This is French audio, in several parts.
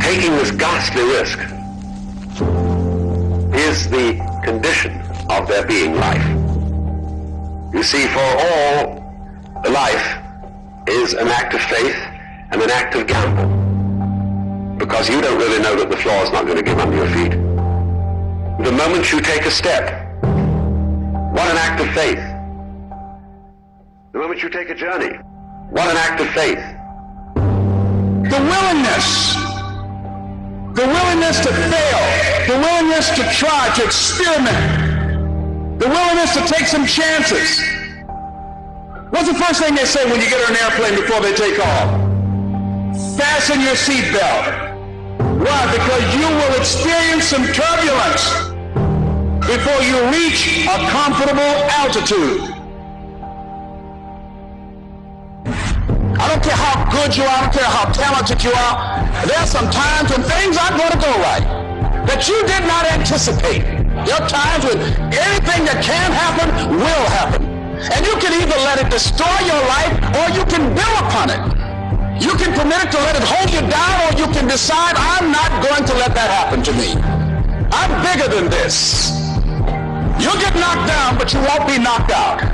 Taking this ghastly risk is the condition of there being life. You see, for all, life is an act of faith and an act of gamble, because you don't really know that the floor is not going to give under your feet. The moment you take a step, what an act of faith. The moment you take a journey, what an act of faith. The willingness to fail, the willingness to try, to experiment, the willingness to take some chances. What's the first thing they say when you get on an airplane before they take off? Fasten your seatbelt. Why? Because you will experience some turbulence before you reach a comfortable altitude. I don't care how good you are, I don't care how talented you are, there are some times when things aren't going to go right, that you did not anticipate. There are times when anything that can happen will happen. And you can either let it destroy your life or you can build upon it. You can permit it to let it hold you down, or you can decide, I'm not going to let that happen to me. I'm bigger than this. You'll get knocked down, but you won't be knocked out.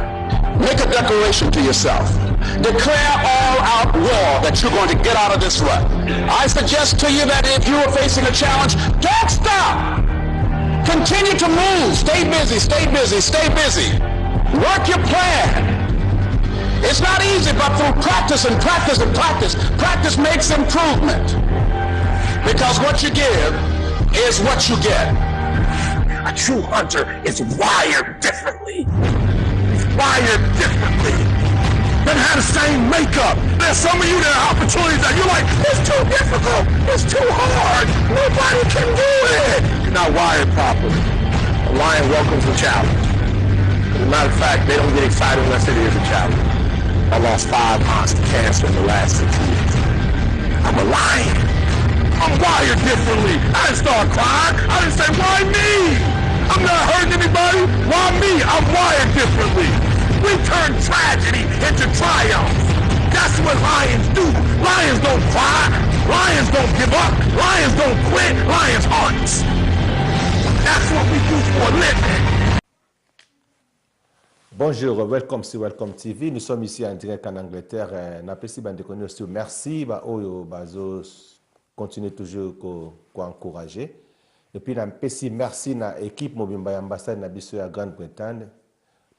Make a declaration to yourself. Declare all-out war that you're going to get out of this rut. I suggest to you that if you are facing a challenge, don't stop. Continue to move. Stay busy, stay busy, stay busy. Work your plan. It's not easy, but through practice and practice and practice, practice makes improvement. Because what you give is what you get. A true hunter is wired differently. He's wired differently. Doesn't have the same makeup. There's some of you that have opportunities that you're like, it's too difficult, it's too hard, nobody can do it. You're not wired properly. A lion welcomes a challenge. As a matter of fact, they don't get excited unless it is a challenge. I lost 5 aunts to cancer in the last 6 years. I'm a lion. I'm wired differently. I didn't start crying. I didn't say, why me? I'm not hurting anybody. Why me? I'm wired differently. We turn tragedy into triumph. That's what lions do. Lions don't cry. Lions don't give up. Lions don't quit. Lions hunt. That's what we do for a living. Bonjour, welcome sur Welcome TV. Nous sommes ici en direct en Angleterre. N'apprécie pas de connaître. Merci, Oyo, continuez toujours à encourager. Et puis, n'apprécie merci à l'équipe mobile ambassade de la Grande-Bretagne.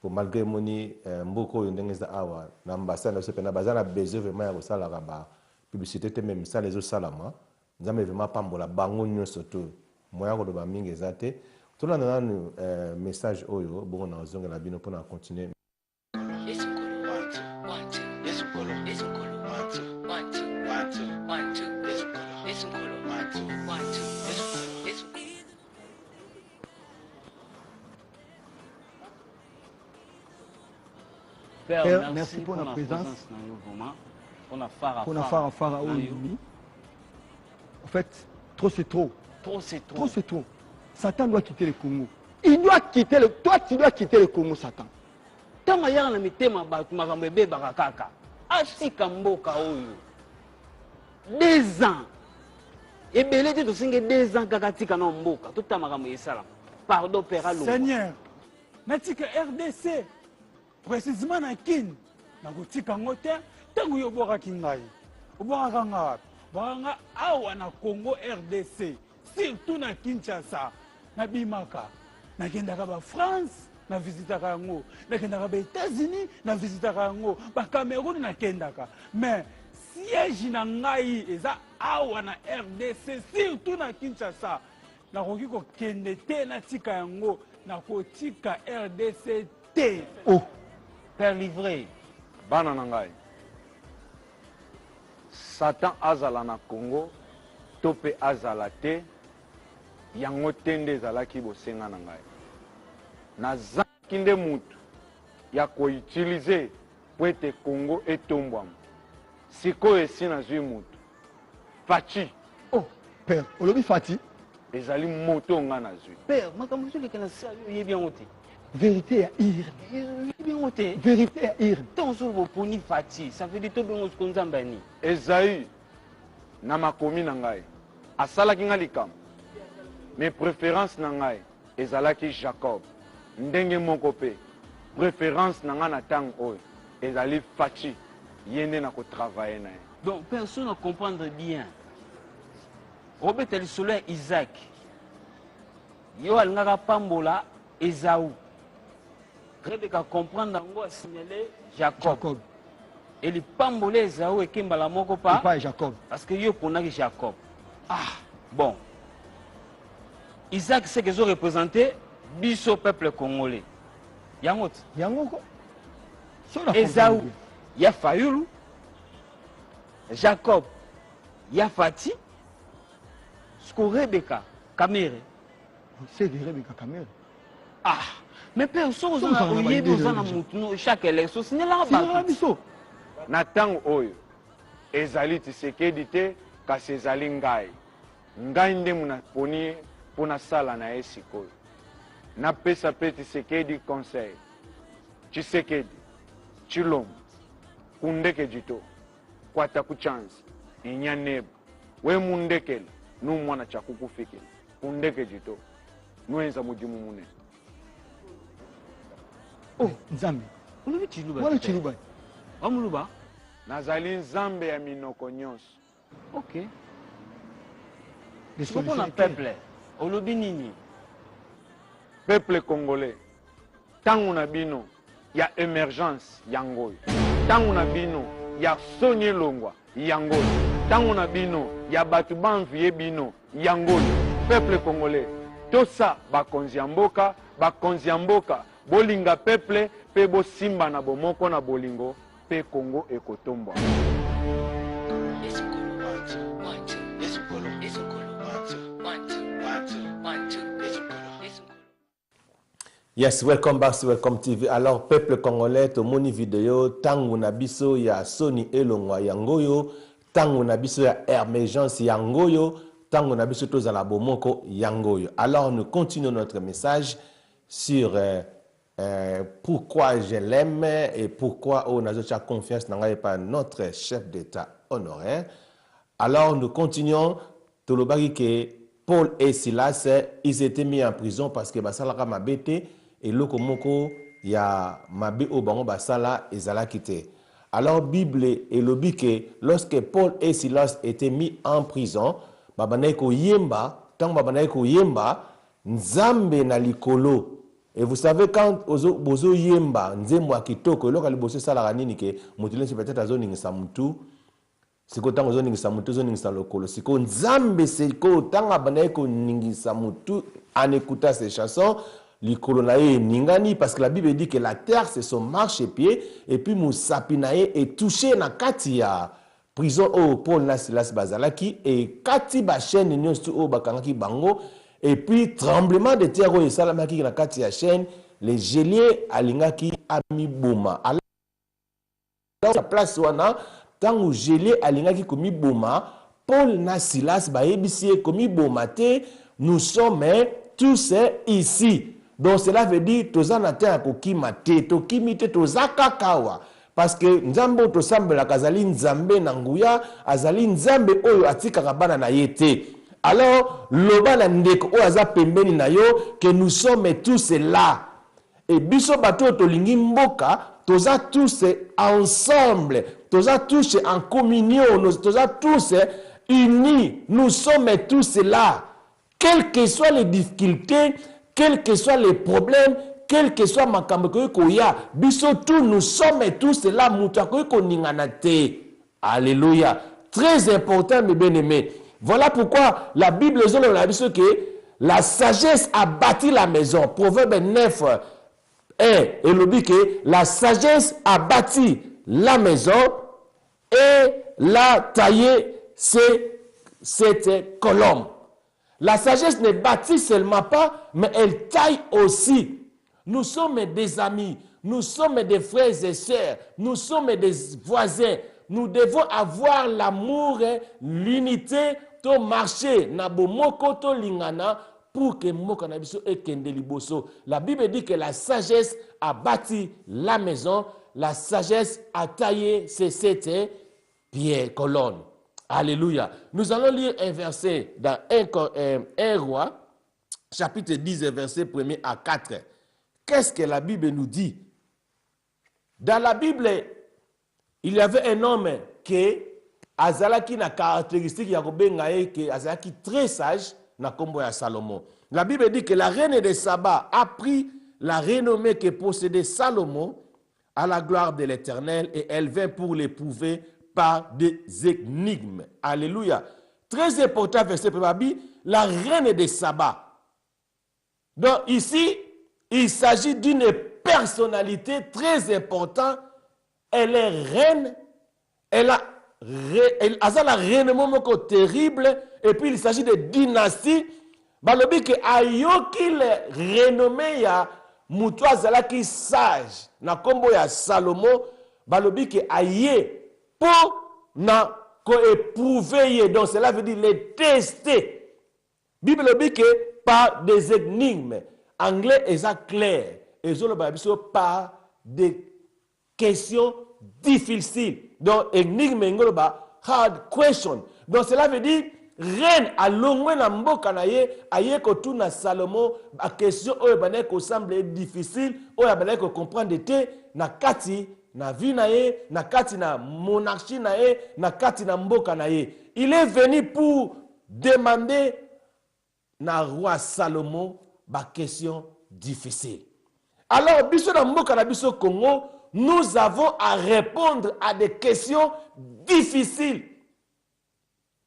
Pour malgré moni mboko yondengeza awa na ambassade na sepena bazana besoin vraiment ya kosala ba publicité te même ça les autres salama nzambe vraiment pambola bango nyonso to moya ko ba mingi ezate tona na message oyo bongo na ozongela bino pour continuer. Père, merci pour la présence. On a phare à En fait, trop c'est trop. Trop c'est trop. Trop c'est trop. Satan doit quitter le Congo. Il doit quitter le... Toi, tu dois quitter le Congo, Satan. Tama yanga na mitema batu makambe bakaka. Asika mboka oyo. 2 ans. Et belé te singe 2 ans kaka tika na mboka. Tota makambe esala. Pardon Père Lumba. Seigneur, natika RDC. Précisément na kin. Na kotika ngote tangu yo boka kingai. Oboka kanga. Banga awa na Congo RDC. Surtout na Kinshasa. Na Bimaka. Na kendaka ba France. Na visitaka yango. Na kendaka ba États-Unis. Na visitaka yango. Ba Cameroun na kendaka. Mais siège na ngai eza awa na RDC. Surtout na Kinshasa. Na koki ko kende te na tika yango. Na kotika RDC te. Oh. Père livré. Bana na ngai. Satan azala na Congo. Tope azala te. Yango tende ezalaki bosenga na ngai. Nazaki nde mutu ya koutilize po ete Congo etombwama. Sikoyo esi nazwi mutu. Faci. Oh, Père, olobi Fati. Ezali moto nga nazwi. Père, makambo soleka na sa yo bien ote. Vérité à ir. Bien ote. Vérité à ir. Tant sur vos poni Fati, ça fait du tout bien ko nzambani. Ezaï na makomi na ngai. Asalaki nga likambo. Mes préférences na ngai ezalaki Jacob. Ndenge moko pe. Préférence na nga na tang oyo ezali Faci. Yende na ko travailler na ye. Donc personne ne comprendre bien. Robert el Soleil Isaac. Yo alingaka pambola Esaü. Rebeka comprendre ngo a signalé Jacob. Et le pambola Esaü et Kimbala moko pa. Pas Jacob. Parce que yo ponaki Jacob. Ah, bon. Isaac c'est que zo représenté biso peuple congolais. Yangot. Yango. Esaü ya Fayulu. Jacob ya Fati. Sco Rebeka Kamere. C'est de Rebeka Kamere. Ah, mais personne n'a chaque élection, ce n'est pas biso. Na tango oyo ezali Tshisekedi te kasi ezali ngai. Ngai nde muna poni pona sala na esikoyo. Na pesa pe Tshisekedi conseil. Tshisekedi Chilom kundeke jito kwata ku chance inyanebo we mundekela nu mwana chakuku fikela kundeke jito nuenza mujimu mune. Oh, Nzambe. Olobi Chiluba. Wala Chiluba. Amuluba. Nazali Nzambe ya minoko nyonso. OK. C'est pour le peuple. Olobi nini? Peuple congolais. Tango na bino ya émergence yangoyo. Tango na bino ya sonye longwa yangoyo. Tango na bino ya batu banviye bino yangoyo. Peuple congolais. Tosa bakonzi ya mboka, bolinga peuple pe bo simba na bomoko na bolingo pe Congo ekotombwa. Yes, welcome back to Welcome TV. Alors, peuple congolais, to moni vidéo, tangu na biso ya Soni Elongwa yangoyo, tangu na biso ya émergence yangoyo, tangu na biso to za bomoko yangoyo. Alors, nous continuons notre message sur pourquoi je l'aime et pourquoi on a déjà confiance dans notre chef d'État honoraire. Alors, nous continuons. Tolobaki que Paul et Silas, ils étaient mis en prison parce que basalaka mabete et lokomoko ya mabe obango basala ezala kite. Alors Bible et lobi que lorsque Paul et Silas étaient mis en prison, babaneko yemba, tant babaneko yemba, nzambe na likolo. Et vous savez quand bozo yemba nzembo akitoko loka liboso sala nini ke motilensi peut-être azoni ngisamutu. Siko tango zo ningisa mutu zo ningisa lokolo. Siko nzambe siko tanga baneko ningisa mutu en écoutant ces chansons. Likolo na ye ningani parce que la Bible dit que la terre c'est son marchepied et puis musapi na ye est touché na kati ya prison au Paul na Silas bazalaki et kati ba chaîne nyonso o bakangaki bango et puis tremblement de terre o esalamaki na kati ya chaîne les geôliers alingaki ami boma. sa place wana tango gelé alingaki komi boma Paul na Silas ba yebisi komi boma te nous sommes tous ici. Donc cela veut dire tozana te akokima te tokimi te tozaka kawa parce que nzambe to sambela kazali nzambe na nguya azali nzambe oyo atikaka bana na yete. Alors loba na ndeko oyo aza pembeni na yo que nous sommes tous là. Et biso bato tolingi mboka toza tous ensemble, toza tous en communion, toza tous unis, nous sommes tous là. Quelles que soient les difficultés, quels que soient les problèmes, quel que soit makambo koya, biso tous nous sommes tous là, mutako koningana te. Alléluia. Très important mes bien-aimés. Voilà pourquoi la Bible dit que la sagesse a bâti la maison. Proverbe 9, 1. Et le dit que la sagesse a bâti la maison et l'a taillé cette colombe. La sagesse ne bâtit seulement pas, mais elle taille aussi. Nous sommes des amis, nous sommes des frères et sœurs, nous sommes des voisins. Nous devons avoir l'amour, l'unité, to marcher na bomoko to lingana pour que moko na biso ekende liboso. La Bible dit que la sagesse a bâti la maison, la sagesse a taillé ces 7 pierres colonnes. Alléluia. Nous allons lire un verset dans 1 Roi, chapitre 10, verset 1 à 4. Qu'est-ce que la Bible nous dit? Dans la Bible, il y avait un homme qui azalaki na caractéristique ya kobengaye que azalaki très sage na kombo ya Salomon. La Bible dit que la reine de Saba a pris la renommée que possédait Salomon à la gloire de l'Éternel et elle vint pour l'éprouver par des énigmes. Alléluia. Très important verset Bible, la reine de Saba. Donc ici, il s'agit d'une personnalité très importante. Elle est reine, elle a la renommée terrible, et puis il s'agit de dynastie. Balobi que ayoki le renommé ya mutu azalaki sage na kombo ya Salomon, balobi que aye pour na ko éprouver, donc cela veut dire les tester. Bible dit que par des énigmes, anglais est clair, et je le par des questions difficiles. Donc, énigme hard question. Donc, cela veut dire reine à l'ongwe na mboka na ye aye ko tuna Salomon a question oyo bana ko semble difficile oyo bana ko comprendre te na kati na vie na ye na kati na monarchie na ye na kati na mboka na ye. Il est venu pour demander na roi Salomon ba question difficile. Alors, biso na mboka na biso Congo, nous avons à répondre à des questions difficiles.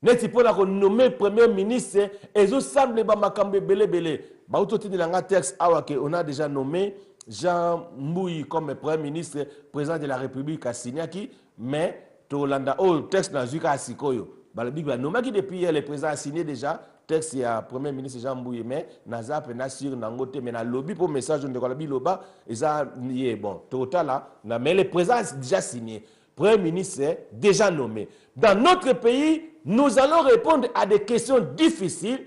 N'est-ce pas qu'on nomme premier ministre et je semble ba makambe belé belé. Ba utotini langa texte awake on a déjà nommé Jean Mbouyi comme premier ministre, président de la République à Signaki, mais Tolanda oh texte na zuka sikoyo. Ba la Bible nommé qui depuis le président a signé déjà texte ya premier ministre Jean Mbouyi mais nazap na sur nangote mais na lobby pour message de la biloba et ça est bon total là na mais le président a déjà signé, premier ministre déjà nommé. Dans notre pays, nous allons répondre à des questions difficiles.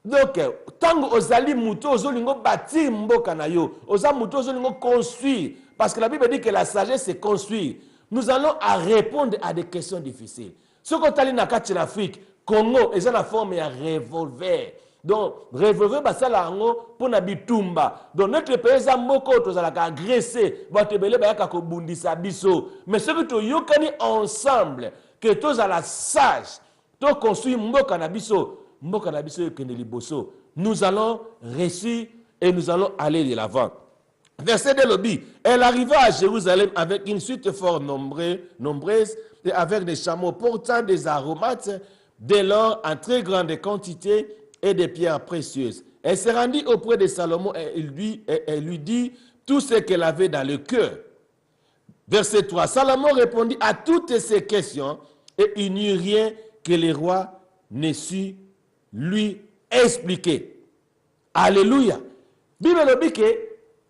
Donc, tant que ozali muto ozolingo bâtir mboka na yo, oza muto ozolingo construire, parce que la Bible dit que la sagesse c'est construire. Nous allons à répondre à des questions difficiles. Ce qu'on t'a dit na kati l'Afrique, Congo, ils ont la forme un revolver. Donc, revolver basala ango pour na bitumba. Donc notre pays zamboko tozalaka agressé, batebele bayaka ko bundisa biso. Mais ce que to yokani ensemble que tous à la sage, to construire mboka na biso yokende liboso. Nous allons réussir et nous allons aller de l'avant. Verset de l'Obi. Elle arriva à Jérusalem avec une suite fort nombreuse et avec des chameaux portant des aromates, de l'or en très grande quantité et des pierres précieuses. Elle se rendit auprès de Salomon et elle lui dit tout ce qu'elle avait dans le cœur. Verset 3. Salomon répondit à toutes ces questions et il n'y eut rien que le roi ne sut lui expliquer. Alléluia. Bible dit que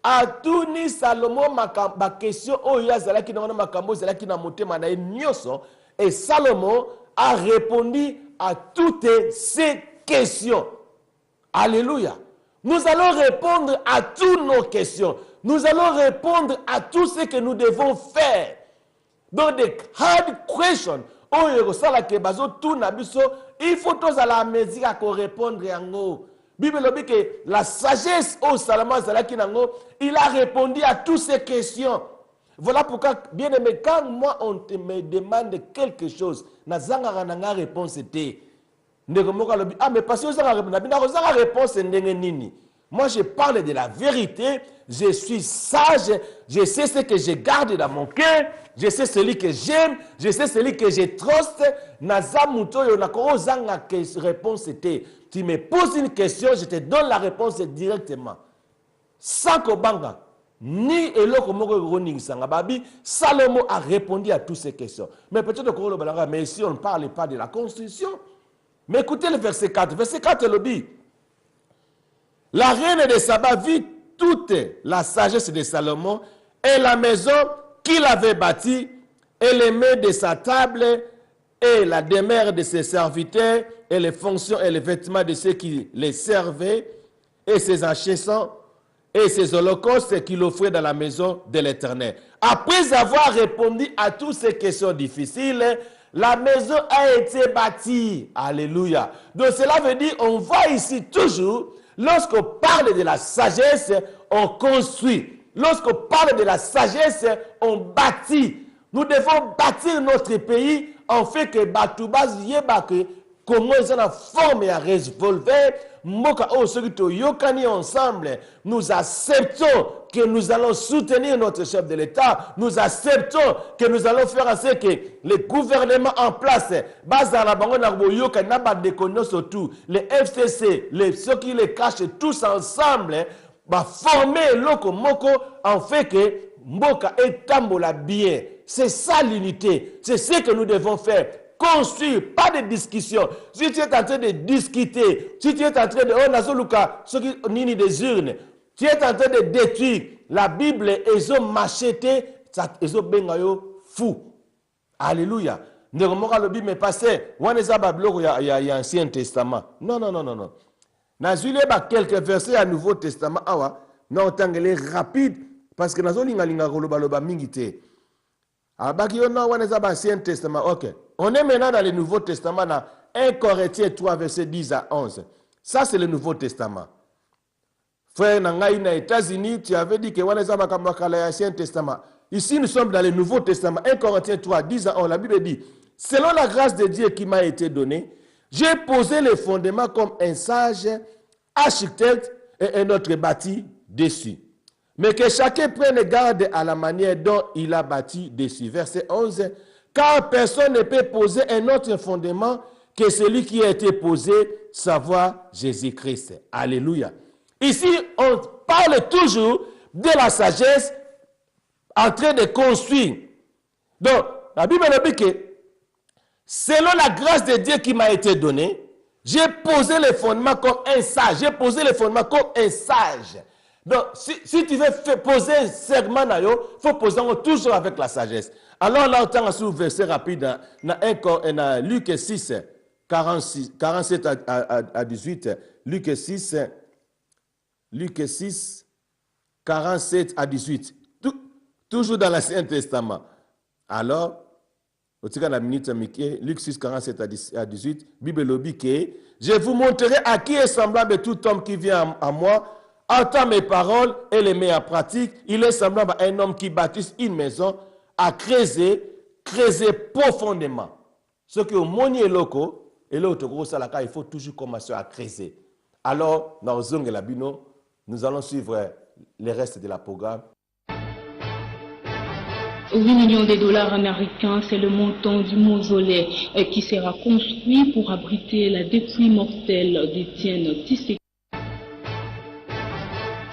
atuni Salomo ma question oyo azalaki na makambo ezalaki na motema na ye nyonso, et Salomon a répondu à toutes ces questions. Alléluia. Nous allons répondre à toutes nos questions. Nous allons répondre à tout ce que nous devons faire. Donc des hard questions. Il faut tous à la mesure à répondre à nous. Bible dit que la sagesse au Salomon il a répondu à toutes ces questions. Voilà pourquoi, bien aimé, quand moi on me demande quelque chose, na réponse était. Ah, mais parce que la réponse est nini. Moi, je parle de la vérité, je suis sage, je sais ce que je garde dans mon cœur, je sais celui que j'aime, je sais celui que je truste. Réponse était. Tu me poses une question, je te donne la réponse directement. Sans kobanga, ni eloko moko roningsanga babi, Salomon a répondu à toutes ces questions. Mais peut-être que mais ici on ne parle pas de la constitution. Mais écoutez le verset 4. Verset 4 le dit. La reine de Saba vit toute la sagesse de Salomon et la maison qu'il avait bâtie et les mets de sa table et la demeure de ses serviteurs et les fonctions et les vêtements de ceux qui les servaient et ses encensants et ses holocaustes qu'il offrait dans la maison de l'Éternel. Après avoir répondu à toutes ces questions difficiles, la maison a été bâtie. Alléluia. Donc cela veut dire, on voit ici toujours, lorsqu'on parle de la sagesse, on construit. Lorsqu'on parle de la sagesse, on bâtit. Nous devons bâtir notre pays en fait que Batoubaz Yebake, comment ils ont la forme et à revolver, Moka O Sogito Yokani ensemble, nous acceptons que nous allons soutenir notre chef de l'État, nous acceptons que nous allons faire en sorte que les gouvernements en place, les FCC, ceux qui les cachent tous ensemble, former Loko Moko en fait que Moka et Tambola bien. C'est ça l'unité, c'est ce que nous devons faire. Construire, pas de discussion. Si tu es en train de discuter, si tu es en train de... Oh, Nazoluka, ceux qui nini des urnes, tu es en train de détruire la Bible et ils ont macheté, ils ont bengayo fou. Alléluia. Ne remonte le Bible, mais passé, il y a Ancien Testament. Non. Nazulé, quelques versets à Nouveau Testament, non, tant rapide, parce que Nazolinga Goloba Mingite. Ancien Testament, ok. On est maintenant dans le Nouveau Testament, dans 1 Corinthiens 3, verset 10 à 11. Ça, c'est le Nouveau Testament. Frère, dans les États-Unis, tu avais dit que on est dans l'Ancien Testament. Ici, nous sommes dans le Nouveau Testament. 1 Corinthiens 3, 10 à 11. La Bible dit, selon la grâce de Dieu qui m'a été donnée, j'ai posé les fondements comme un sage architecte et un autre bâti dessus. Mais que chacun prenne garde à la manière dont il a bâti dessus. Verset 11. Car personne ne peut poser un autre fondement que celui qui a été posé, savoir Jésus-Christ. Alléluia. Ici, on parle toujours de la sagesse en train de construire. Donc, la Bible dit que selon la grâce de Dieu qui m'a été donnée, j'ai posé les fondements comme un sage. J'ai posé les fondements comme un sage. Donc, si tu veux poser un serment, il faut poser toujours avec la sagesse. Alors, là, on a un verset rapide dans Luc 6, 47 à 18. Luc 6, 47 à 18. Toujours dans l'Ancien Testament. Alors, Luc 6, 47 à 18, Bible lobby que je vous montrerai à qui est semblable tout homme qui vient à moi, entend mes paroles et les met en pratique. Il est semblable à un homme qui bâtisse une maison à creuser profondément. Ce que au monier loco et l'autre gros salaka, il faut toujours commencer à creuser. Alors, dans Zong et Labino, nous allons suivre les restes de la programme. 8 millions de dollars américains, c'est le montant du mausolée qui sera construit pour abriter la dépouille mortelle d'Étienne Tshisekedi.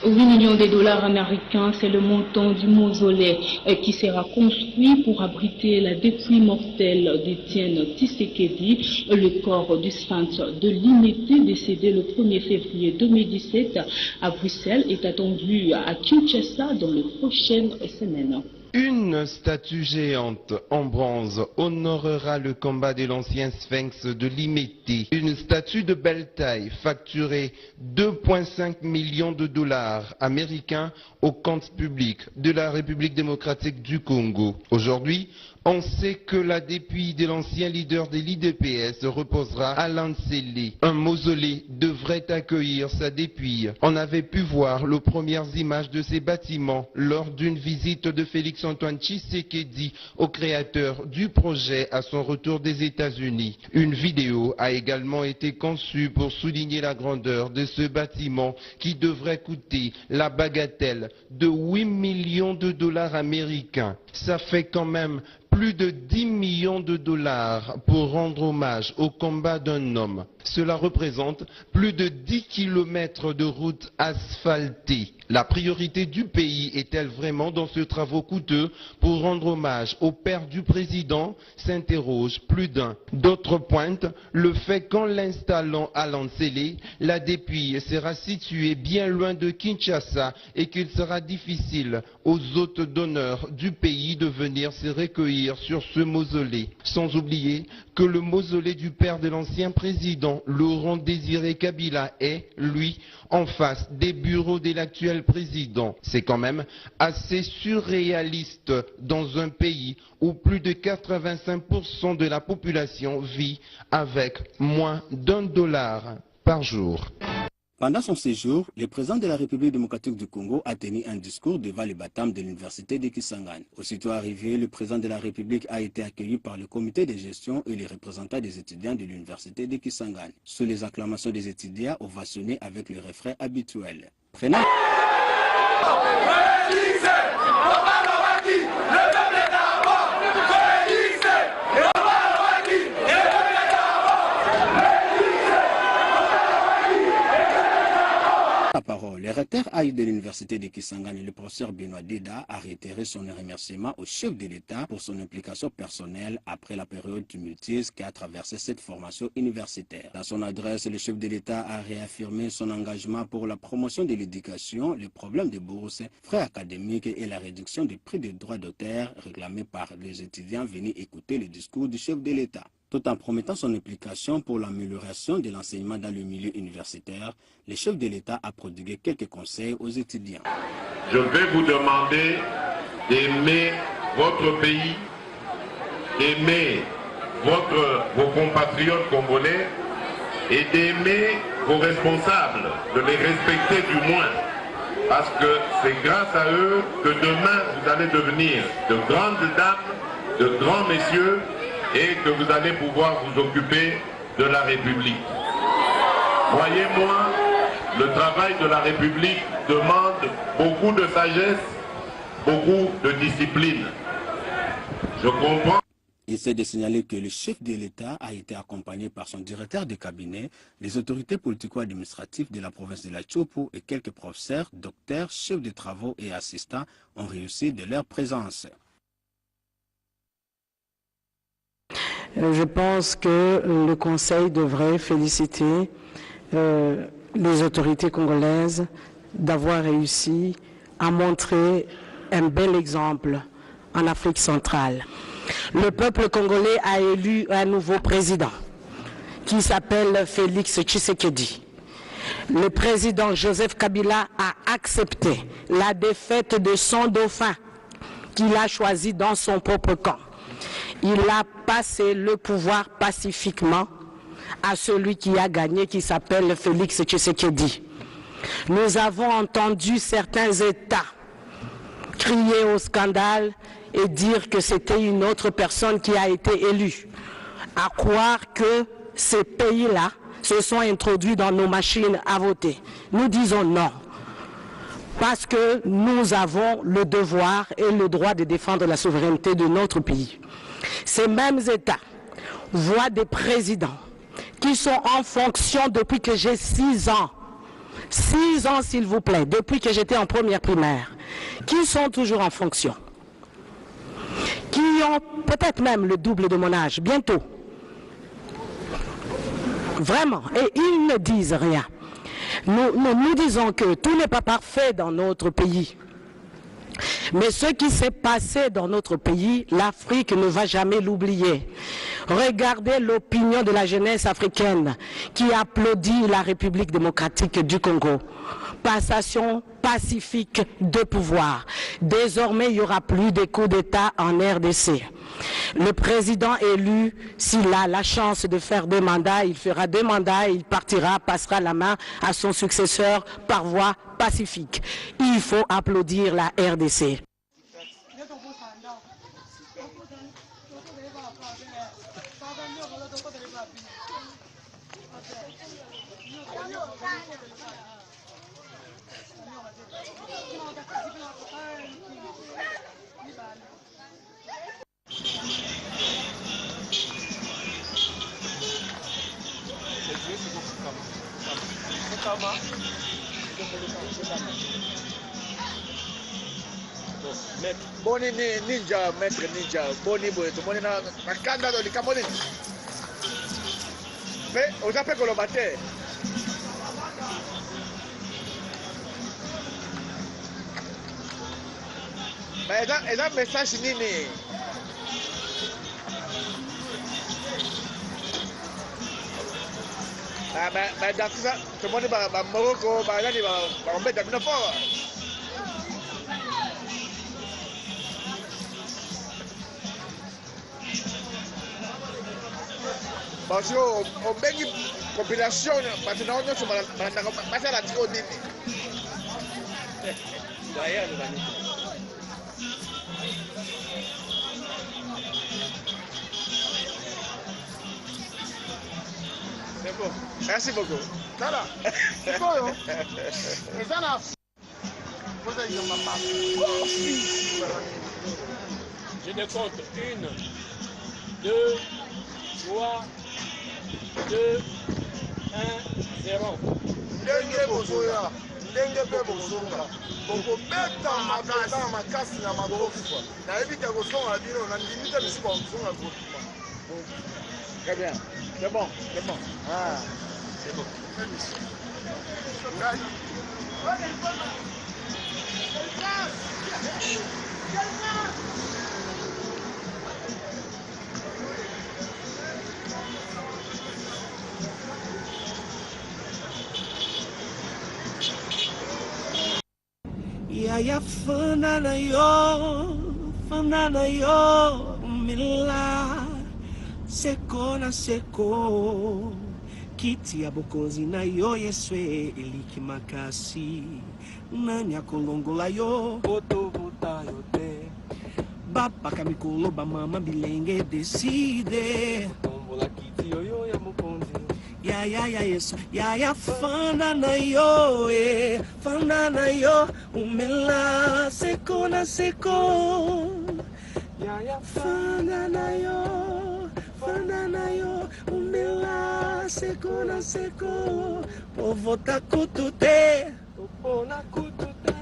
8 millions de dollars américains, c'est le montant du mausolée qui sera construit pour abriter la dépouille mortelle d'Étienne Tshisekedi. Le corps du sphinx de l'Imité, décédé le 1er février 2017 à Bruxelles, est attendu à Kinshasa dans les prochaines semaines. Une statue géante en bronze honorera le combat de l'ancien sphinx de l'Imité. Une statue de belle taille facturée 2,5 millions de dollars américains au compte public de la République démocratique du Congo. Aujourd'hui, on sait que la dépouille de l'ancien leader de l'IDPS reposera à Lancelé. Un mausolée devrait accueillir sa dépouille. On avait pu voir les premières images de ces bâtiments lors d'une visite de Félix Antoine Tshisekedi, au créateur du projet à son retour des États-Unis. Une vidéo a également été conçue pour souligner la grandeur de ce bâtiment qui devrait coûter la bagatelle de 8 millions de dollars américains. Ça fait quand même plus de 10 millions de dollars pour rendre hommage au combat d'un homme. Cela représente plus de 10 kilomètres de route asphaltée. La priorité du pays est-elle vraiment dans ce travaux coûteux pour rendre hommage au père du président, s'interroge plus d'un. D'autres pointent le fait qu'en l'installant à Lancelé, la dépouille sera située bien loin de Kinshasa et qu'il sera difficile aux hôtes d'honneur du pays de venir se recueillir sur ce mausolée. Sans oublier que le mausolée du père de l'ancien président, Laurent Désiré Kabila, est, lui, en face des bureaux de l'actuel président. C'est quand même assez surréaliste dans un pays où plus de 85% de la population vit avec moins d'$1 par jour. Pendant son séjour, le président de la République démocratique du Congo a tenu un discours devant les baptêmes de l'université de Kisangani. Aussitôt arrivé, le président de la République a été accueilli par le comité de gestion et les représentants des étudiants de l'université de Kisangani. Sous les acclamations des étudiants, ovationné avec le refrain habituel. Prenant... La parole. Le recteur AI de l'université de Kisangani, le professeur Benoît Deda, a réitéré son remerciement au chef de l'État pour son implication personnelle après la période tumultueuse qui a traversé cette formation universitaire. Dans son adresse, le chef de l'État a réaffirmé son engagement pour la promotion de l'éducation, le problème des bourses, frais académiques et la réduction du prix des droits d'auteur réclamés par les étudiants venus écouter le discours du chef de l'État. Tout en promettant son implication pour l'amélioration de l'enseignement dans le milieu universitaire, le chef de l'État a prodigué quelques conseils aux étudiants. Je vais vous demander d'aimer votre pays, d'aimer vos compatriotes congolais et d'aimer vos responsables, de les respecter du moins. Parce que c'est grâce à eux que demain vous allez devenir de grandes dames, de grands messieurs, et que vous allez pouvoir vous occuper de la République. Croyez-moi, le travail de la République demande beaucoup de sagesse, beaucoup de discipline. Je comprends. Il s'est de signaler que le chef de l'État a été accompagné par son directeur de cabinet, les autorités politico-administratives de la province de la Tchopo et quelques professeurs, docteurs, chefs de travaux et assistants ont réussi de leur présence. Je pense que le Conseil devrait féliciter les autorités congolaises d'avoir réussi à montrer un bel exemple en Afrique centrale. Le peuple congolais a élu un nouveau président qui s'appelle Félix Tshisekedi. Le président Joseph Kabila a accepté la défaite de son dauphin qu'il a choisi dans son propre camp. Il a passé le pouvoir pacifiquement à celui qui a gagné, qui s'appelle Félix Tshisekedi. Nous avons entendu certains États crier au scandale et dire que c'était une autre personne qui a été élue. À croire que ces pays-là se sont introduits dans nos machines à voter. Nous disons non. Parce que nous avons le devoir et le droit de défendre la souveraineté de notre pays. Ces mêmes États voient des présidents qui sont en fonction depuis que j'ai 6 ans. 6 ans s'il vous plaît, depuis que j'étais en première primaire, qui sont toujours en fonction, qui ont peut-être même le double de mon âge, bientôt. Vraiment, et ils ne disent rien. Nous disons que tout n'est pas parfait dans notre pays. Mais ce qui s'est passé dans notre pays, l'Afrique ne va jamais l'oublier. Regardez l'opinion de la jeunesse africaine qui applaudit la République démocratique du Congo. Passation pacifique de pouvoir. Désormais, il n'y aura plus de coups d'État en RDC. Le président élu, s'il a la chance de faire 2 mandats, il fera 2 mandats et il partira, passera la main à son successeur par voie pacifique. Il faut applaudir la RDC. Boni ninja, maître ninja, boni boy, tout le monde na kanda do likamoni. Mais on appelle que le matin. Mais il a un message nini. Mais dans tout ça, tout le monde va Morocco, va on met dans une fois. Parce qu'on baigne population, maintenant on se passe à la tico nini. C'est bon. Merci beaucoup. Voilà. C'est bon. Je décompte 1, 2, 3, 2, 1, 0. Ndenge bozoya, ndenge pe bozonga. Bokobeta makasi na makofi. Nayebi te kozonga bino na ndimi te biso kozonga groupement. Très bien. C'est bon, c'est bon. Ah, c'est bon. Yaya fana na yo, mila seko na seko, kiti ya bokozi na yo yeswe eliki makasi, nani akolongola yo, boto vota yote, baba kamikolo ba mama bilenge decide, tombola kiti yo ya mokonzi. Ya yesu, ya fana na yo, fana na yo, umela seko na seko. Ya fana na yo, umela seko na seko. Povota kutute, popona kutute.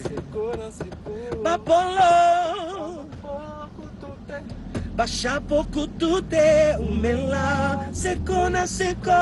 Seko na seko. Papolo. Bashapo kutute, umela seko na seko.